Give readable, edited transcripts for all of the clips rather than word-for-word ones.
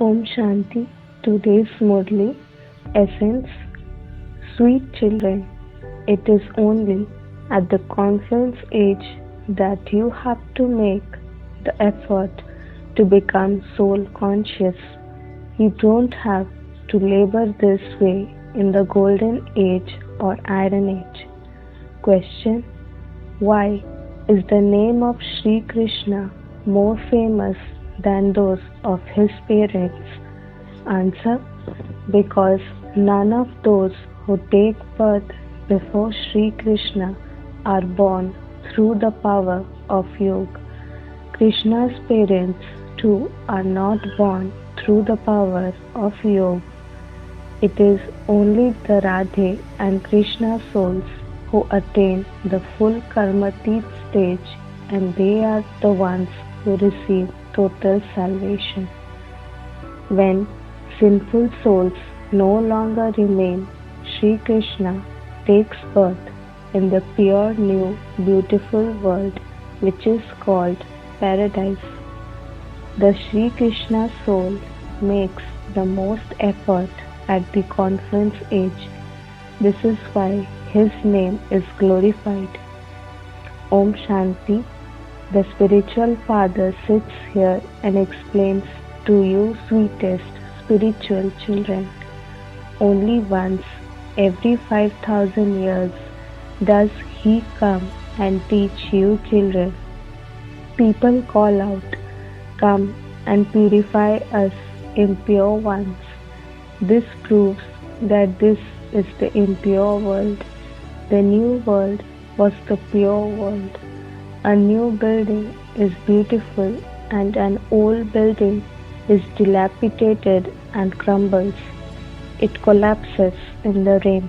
Om Shanti. Today's Murli Essence. Sweet children, it is only at the confidence age that you have to make the effort to become soul conscious. You don't have to labor this way in the golden age or iron age. Question: why is the name of Sri Krishna more famous than those of his parents? Answer: because none of those who take birth before Sri Krishna are born through the power of yoga. Krishna's parents too are not born through the power of yoga. It is only the Radhe and Krishna souls who attain the full Karmatit stage, and they are the ones who receive total salvation. When sinful souls no longer remain, Sri Krishna takes birth in the pure new beautiful world which is called paradise. The Sri Krishna soul makes the most effort at the confidence age. This is why his name is glorified. Om Shanti. The spiritual father sits here and explains to you, sweetest spiritual children. Only once every 5,000 years does he come and teach you children. People call out, "Come and purify us impure ones." This proves that this is the impure world. The new world was the pure world. A new building is beautiful and an old building is dilapidated and crumbles. It collapses in the rain.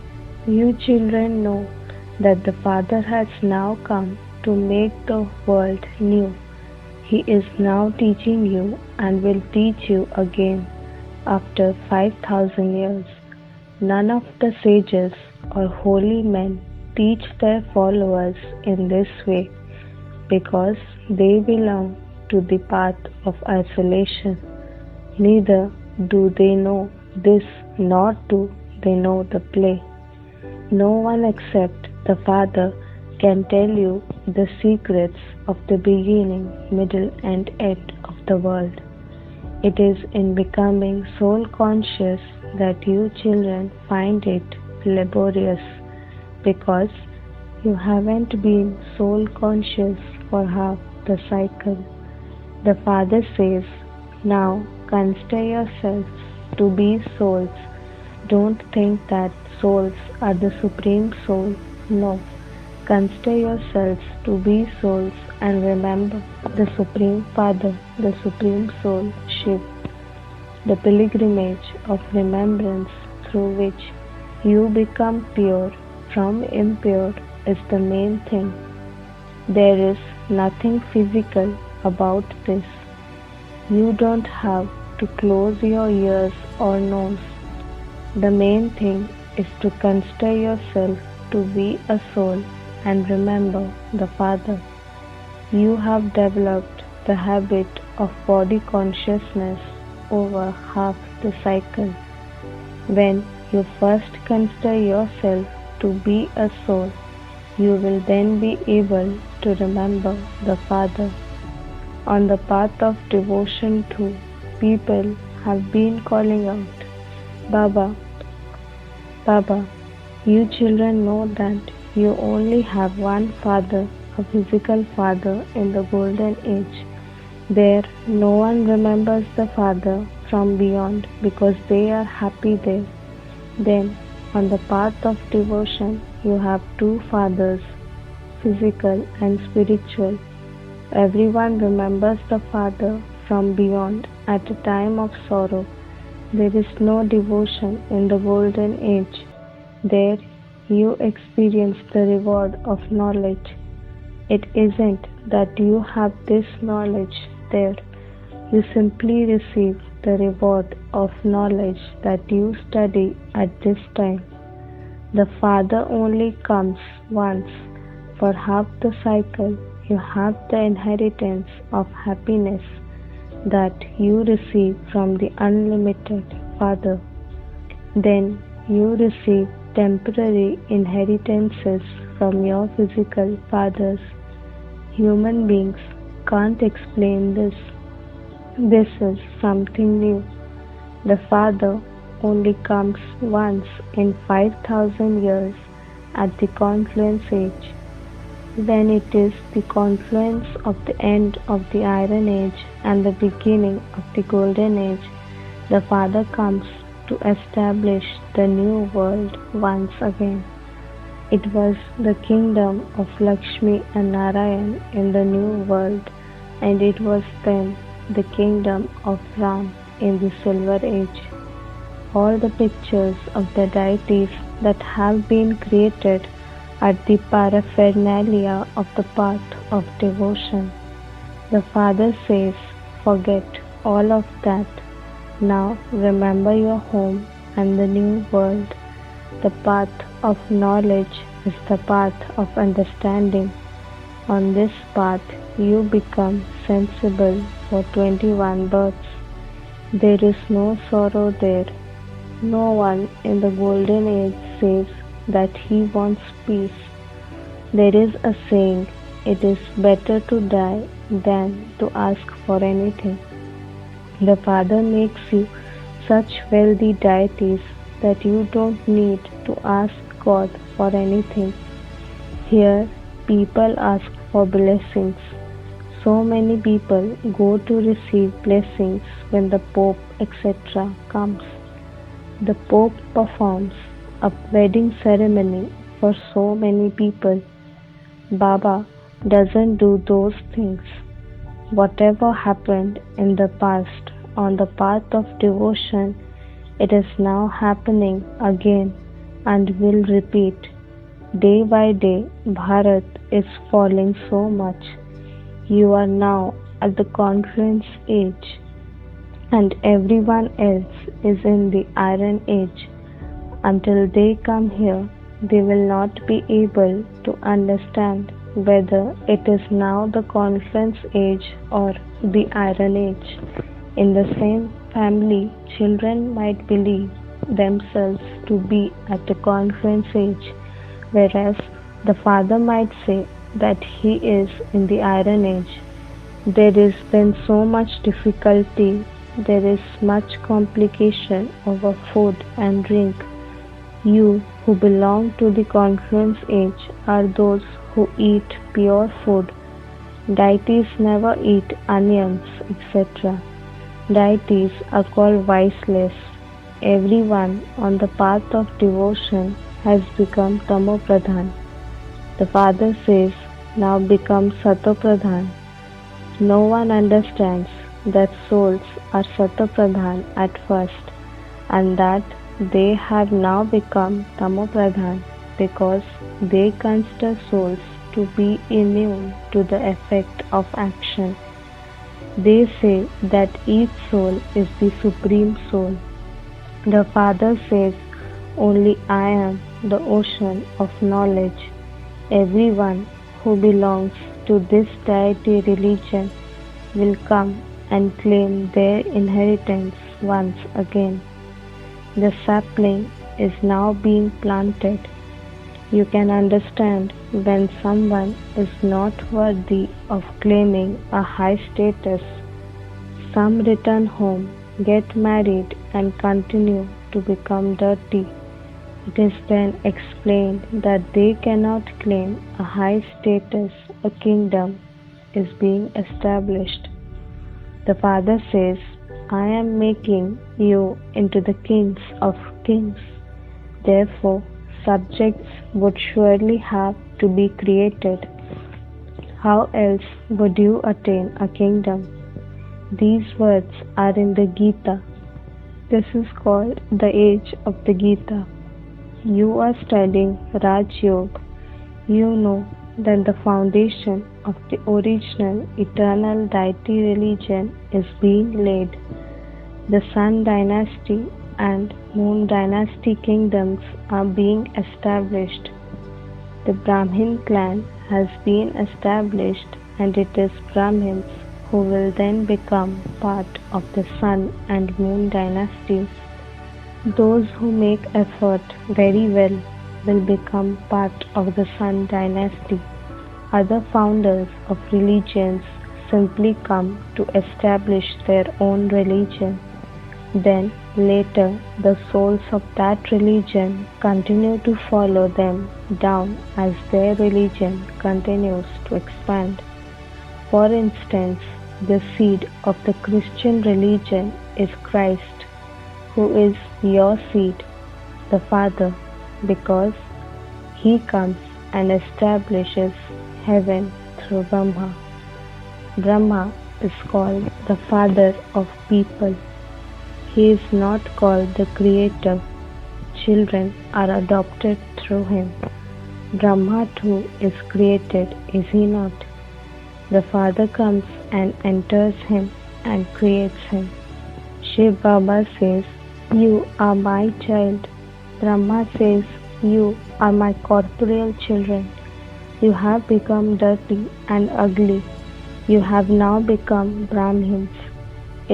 You children know that the Father has now come to make the world new. He is now teaching you and will teach you again after 5,000 years. None of the sages or holy men teach their followers in this way because they belong to the path of isolation. Neither do they know this, nor do they know the play. No one except the Father can tell you the secrets of the beginning, middle, and end of the world. It is in becoming soul conscious that you children find it laborious, because you haven't been soul conscious for half the cycle. The Father says, "Now consider yourselves to be souls." Don't think that souls are the Supreme Soul. No. Consider yourselves to be souls and remember the Supreme Father, the Supreme Soul, Shiv. The pilgrimage of remembrance through which you become pure from impure is the main thing. There is nothing physical about this. You don't have to close your ears or nose. The main thing is to consider yourself to be a soul and remember the Father. You have developed the habit of body consciousness over half the cycle. When you first consider yourself to be a soul, you will then be able to remember the Father. On the path of devotion too, people have been calling out, "Baba, Baba." You children know that you only have one Father, a physical Father in the golden age. There no one remembers the Father from beyond because they are happy there. Then on the path of devotion you have two fathers, physical and spiritual. Everyone remembers the Father from beyond at a time of sorrow. There is no devotion in the golden age. There you experience the reward of knowledge. It isn't that you have this knowledge there. You simply receive the reward of knowledge that you study at this time. The Father only comes once for half the cycle. You have the inheritance of happiness. that you receive from the unlimited Father. Then you receive temporary inheritances from your physical fathers. Human beings can't explain this. This is something new. The Father only comes once in 5,000 years at the confluence age. When it is the confluence of the end of the Iron Age and the beginning of the Golden Age, the Father comes to establish the new world once again. It was the kingdom of Lakshmi and Narayan in the new world, and it was then the kingdom of Ram in the Silver Age. All the pictures of the deities that have been created are the paraphernalia of the path of devotion. The Father says, forget all of that. Now remember your home and the new world. The path of knowledge is the path of understanding. On this path you become sensible for 21 births. There is no sorrow there. No one in the Golden Age says that he wants peace. There is a saying, it is better to die than to ask for anything. The Father makes you such wealthy deities that you don't need to ask God for anything. Here, people ask for blessings. So many people go to receive blessings when the Pope, etc. comes. The Pope performs a wedding ceremony for so many people. Baba doesn't do those things. Whatever happened in the past on the path of devotion, it is now happening again and will repeat. Day by day, Bharat is falling so much. You are now at the confluence age, and everyone else is in the Iron Age. Until they come here, they will not be able to understand whether it is now the confluence age or the Iron Age. In the same family, children might believe themselves to be at the confluence age, whereas the father might say that he is in the Iron Age. There is then so much difficulty, there is much complication over food and drink. You who belong to the confluence age are those who eat pure food. Deities never eat onions, etc. Deities are called viceless. Everyone on the path of devotion has become Tamopradhan. The Father says, now become Satopradhan. No one understands that souls are Satopradhan at first, and that they have now become Tamopradhan because they consider souls to be immune to the effect of action. They say that each soul is the Supreme Soul. The Father says, only I am the ocean of knowledge. Everyone who belongs to this deity religion will come and claim their inheritance once again. The sapling is now being planted. You can understand when someone is not worthy of claiming a high status. Some return home, get married, and continue to become dirty. It is then explained that they cannot claim a high status, a kingdom is being established. The Father says, I am making you into the kings of kings. Therefore, subjects would surely have to be created. How else would you attain a kingdom? These words are in the Gita. This is called the age of the Gita. You are studying Raj Yoga. You know that the foundation of the original eternal deity religion is being laid. The Sun dynasty and Moon dynasty kingdoms are being established. The Brahmin clan has been established, and it is Brahmins who will then become part of the Sun and Moon dynasties. Those who make effort very well will become part of the Sun dynasty. Other founders of religions simply come to establish their own religion. Then later the souls of that religion continue to follow them down as their religion continues to expand. For instance, the seed of the Christian religion is Christ, who is your seed, the Father, because he comes and establishes heaven through Brahma. Brahma is called the father of people. He is not called the creator. Children are adopted through him. Brahma too is created, is he not? The Father comes and enters him and creates him. Shiv Baba says, "You are my child." Brahma says, "You are my corporeal children. You have become dirty and ugly. You have now become Brahmins."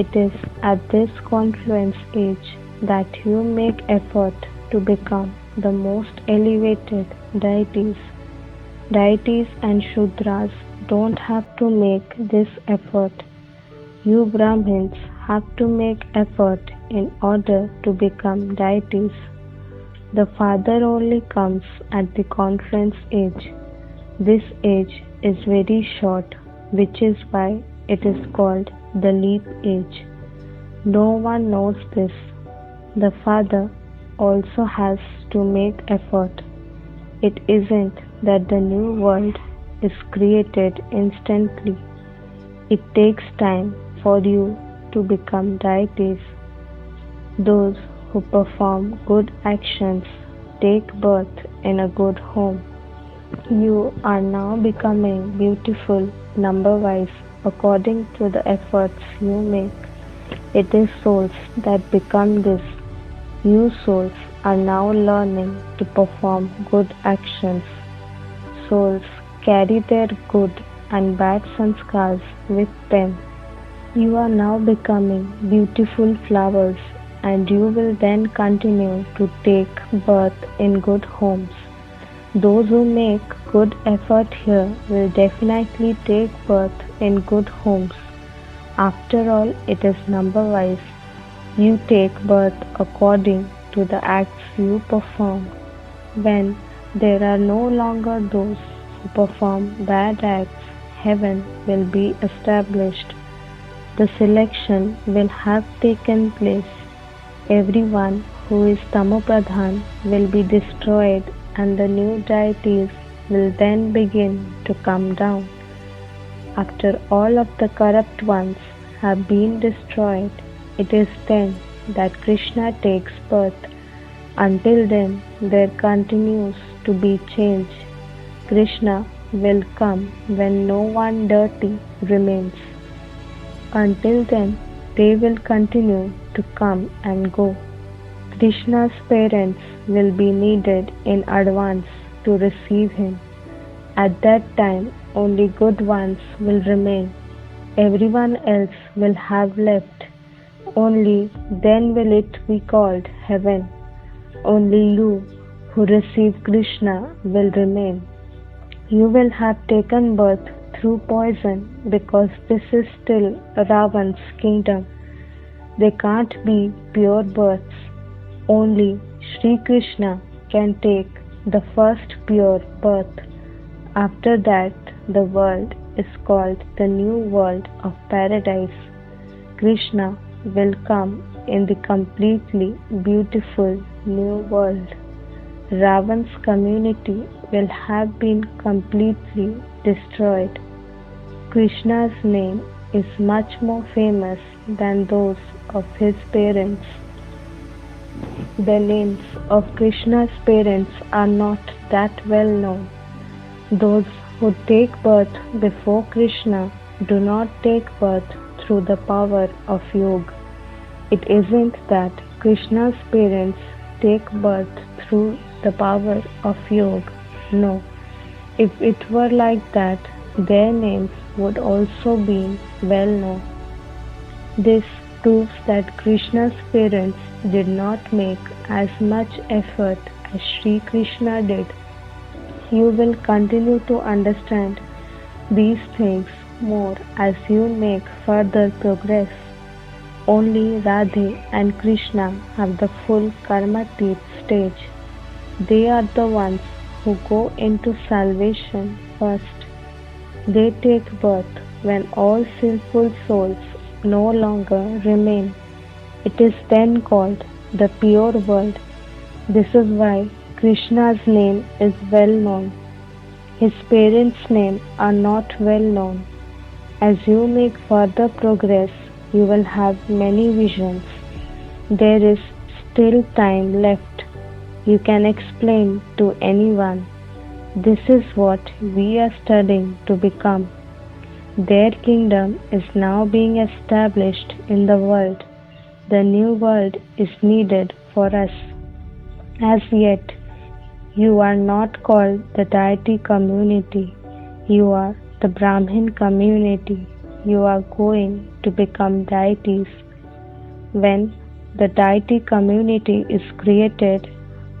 It is at this confluence age that you make effort to become the most elevated deities. Deities and Shudras don't have to make this effort. You Brahmins have to make effort in order to become deities. The Father only comes at the confluence age. This age is very short, which is why it is called the leap age. No one knows this. The Father also has to make effort. It isn't that the new world is created instantly. It takes time for you to become deities. Those who perform good actions take birth in a good home. You are now becoming beautiful number-wise according to the efforts you make. It is souls that become this. You souls are now learning to perform good actions. Souls carry their good and bad sanskars with them. You are now becoming beautiful flowers, and you will then continue to take birth in good homes. Those who make good effort here will definitely take birth in good homes. After all, it is number-wise. You take birth according to the acts you perform. When there are no longer those who perform bad acts, heaven will be established. The selection will have taken place. Everyone who is Tamopradhan will be destroyed, and the new deities will then begin to come down. After all of the corrupt ones have been destroyed, it is then that Krishna takes birth. Until then, there continues to be change. Krishna will come when no one dirty remains. Until then, they will continue to come and go. Krishna's parents will be needed in advance to receive him. At that time, only good ones will remain. Everyone else will have left. Only then will it be called heaven. Only you who receive Krishna will remain. You will have taken birth through poison because this is still Ravan's kingdom. There can't be pure births. Only Sri Krishna can take the first pure birth. After that, the world is called the new world of paradise. Krishna will come in the completely beautiful new world. Ravan's community will have been completely destroyed. Krishna's name is much more famous than those of his parents. The names of Krishna's parents are not that well known. Those who take birth before Krishna do not take birth through the power of yoga. It isn't that Krishna's parents take birth through the power of yoga. No. If it were like that, their names would also be well known. This proves that Krishna's parents did not make as much effort as Sri Krishna did. You will continue to understand these things more as you make further progress. Only Radhe and Krishna have the full Karmatit stage. They are the ones who go into salvation first. They take birth when all sinful souls no longer remain. It is then called the pure world. This is why Krishna's name is well known. His parents' names are not well known. As you make further progress, you will have many visions. There is still time left. You can explain to anyone. This is what we are studying to become. Their kingdom is now being established in the world. The new world is needed for us. As yet, you are not called the deity community. You are the Brahmin community. You are going to become deities. When the deity community is created,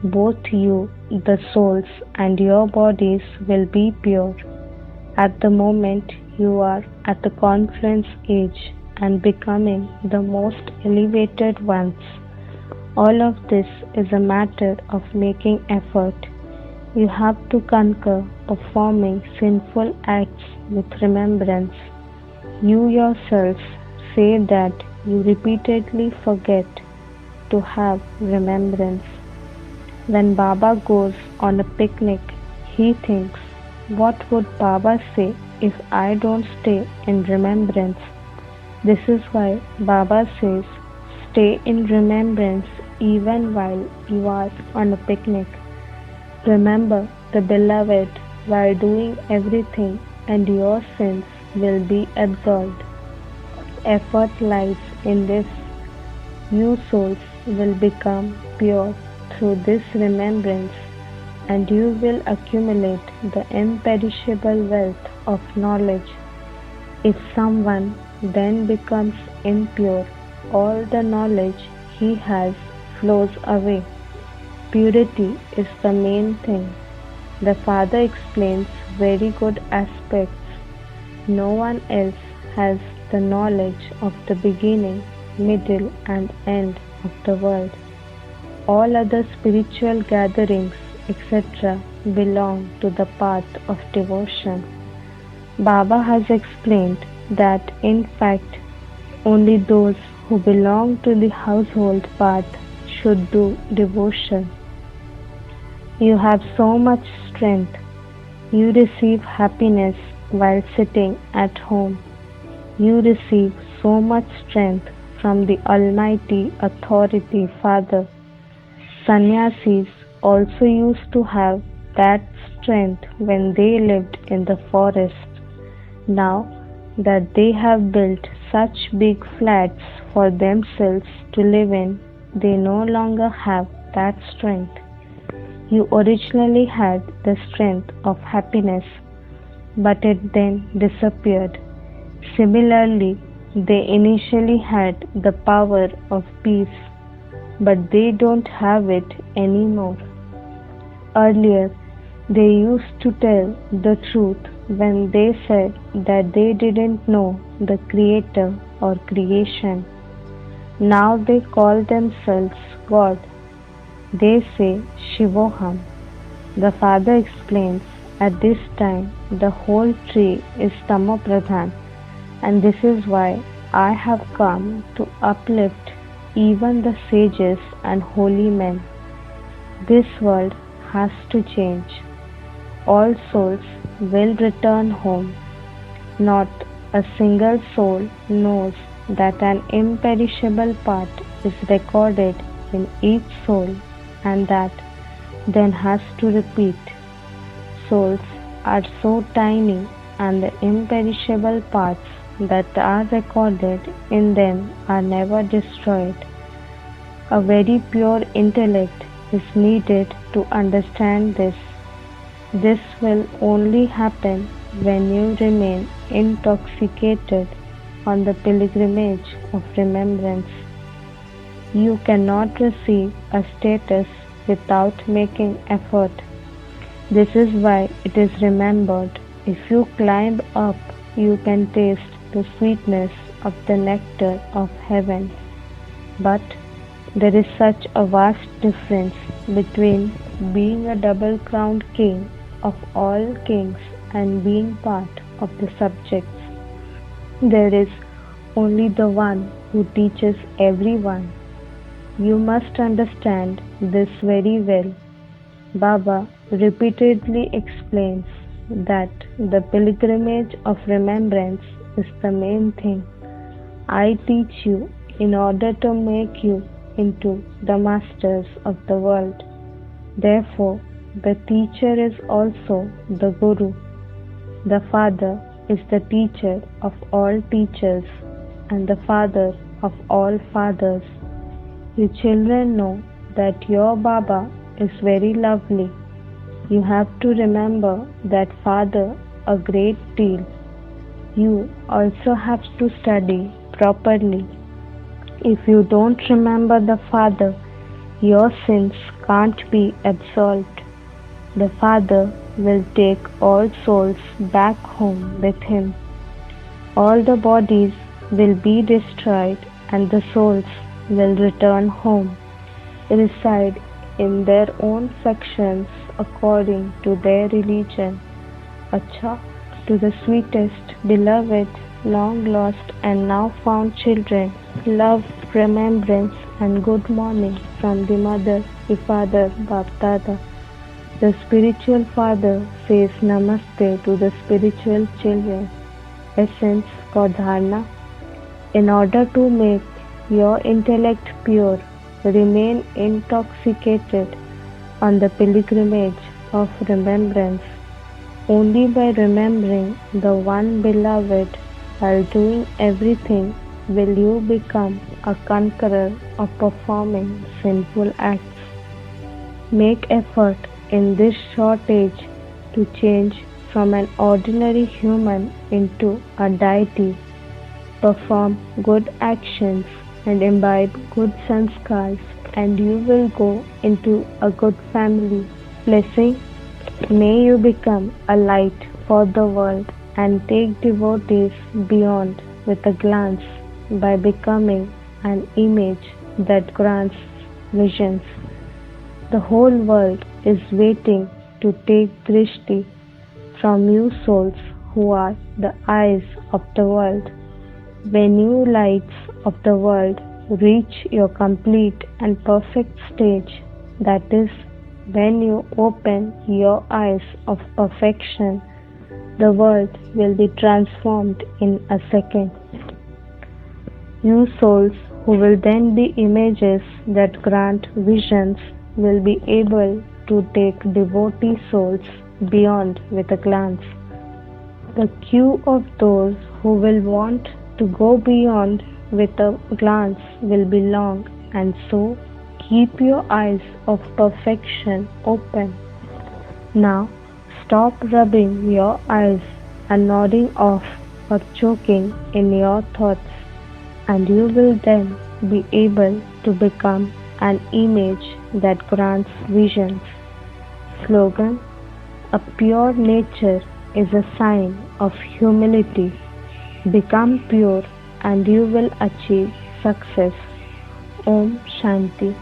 both you, the souls, and your bodies will be pure. At the moment, you are at the confluence age and becoming the most elevated ones. All of this is a matter of making effort. You have to conquer performing sinful acts with remembrance. You yourselves say that you repeatedly forget to have remembrance. When Baba goes on a picnic, he thinks, what would Baba say if I don't stay in remembrance? This is why Baba says, stay in remembrance even while you are on a picnic. Remember the beloved while doing everything, and your sins will be absolved. Effort lies in this. You souls will become pure through this remembrance, and you will accumulate the imperishable wealth of knowledge. If someone then becomes impure, all the knowledge he has flows away. Purity is the main thing. The Father explains very good aspects. No one else has the knowledge of the beginning, middle, and end of the world. All other spiritual gatherings, etc., belong to the path of devotion. Baba has explained that in fact only those who belong to the household path should do devotion. You have so much strength. You receive happiness while sitting at home. You receive so much strength from the Almighty Authority Father. Sannyasis also used to have that strength when they lived in the forest. Now that they have built such big flats for themselves to live in, they no longer have that strength. You originally had the strength of happiness, but it then disappeared. Similarly, they initially had the power of peace, but they don't have it anymore. Earlier, they used to tell the truth when they said that they didn't know the Creator or creation. Now they call themselves God. They say Shivoham. The Father explains, at this time the whole tree is Tamopradhan, and this is why I have come to uplift even the sages and holy men. This world has to change. All souls will return home. Not a single soul knows that an imperishable part is recorded in each soul, and that then has to repeat. Souls are so tiny, and the imperishable parts that are recorded in them are never destroyed. A very pure intellect is needed to understand this. This will only happen when you remain intoxicated on the pilgrimage of remembrance. You cannot receive a status without making effort. This is why it is remembered. If you climb up, you can taste the sweetness of the nectar of heaven. But there is such a vast difference between being a double-crowned king of all kings and being part of the subjects. There is only the one who teaches everyone. You must understand this very well. Baba repeatedly explains that the pilgrimage of remembrance is the main thing. I teach you in order to make you into the masters of the world. Therefore, the teacher is also the Guru. The Father is the teacher of all teachers and the Father of all fathers. You children know that your Baba is very lovely. You have to remember that Father a great deal. You also have to study properly. If you don't remember the Father, your sins can't be absolved. The Father will take all souls back home with him. All the bodies will be destroyed and the souls will return home, reside in their own sections according to their religion. Acha, to the sweetest, beloved, long lost and now found children, love, remembrance and good morning from the mother, the father, Bap Dada. The spiritual father says Namaste to the spiritual children. Essence for Dharna. In order to make your intellect pure, remain intoxicated on the pilgrimage of remembrance. Only by remembering the one beloved while doing everything will you become a conqueror of performing sinful acts. Make effort in this short age to change from an ordinary human into a deity. Perform good actions and imbibe good sanskars, and you will go into a good family. Blessing, may you become a light for the world and take devotees beyond with a glance by becoming an image that grants visions. The whole world is waiting to take drishti from you souls who are the eyes of the world. When you lights of the world reach your complete and perfect stage, that is, when you open your eyes of perfection, the world will be transformed in a second. You souls who will then be images that grant visions will be able to take devotee souls beyond with a glance. The queue of those who will want to go beyond with a glance will be long, and so keep your eyes of perfection open. Now stop rubbing your eyes and nodding off or choking in your thoughts, and you will then be able to become an image that grants visions. Slogan: a pure nature is a sign of humility. Become pure and you will achieve success. Om Shanti.